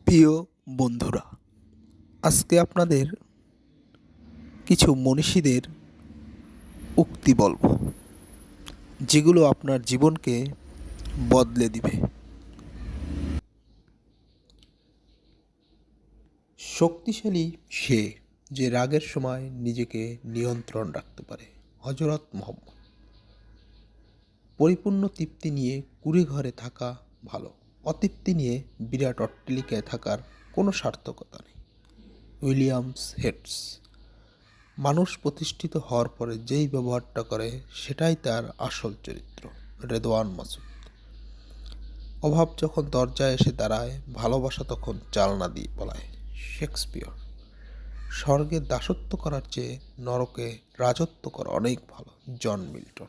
প্রিয় বন্ধুরা, আজকে আপনাদের কিছু মনীষীদের উক্তি বলবো, যেগুলো আপনার জীবনকে বদলে দিবে। শক্তিশালী সে যে রাগের সময় নিজেকে নিয়ন্ত্রণ রাখতে পারে। হযরত মুহাম্মদ। পরিপূর্ণ তৃপ্তি নিয়ে কুঁড়ে ঘরে থাকা ভালো, অতৃপ্তি নিয়ে বিরাট অট্টালিকায় থাকার কোনো সার্থকতা নেই। Williams hates. মানুষ প্রতিষ্ঠিত হওয়ার পরে যেই ব্যবহারটা করে সেটাই তার আসল চরিত্র। রেদওয়ান মাসুদ। অভাব যখন দরজায় এসে দাঁড়ায়, ভালোবাসা তখন জানলা দিয়ে পলায়। শেক্সপিয়র। স্বর্গে দাসত্ব করার চেয়ে নরকে রাজত্ব করা অনেক ভালো। John Milton.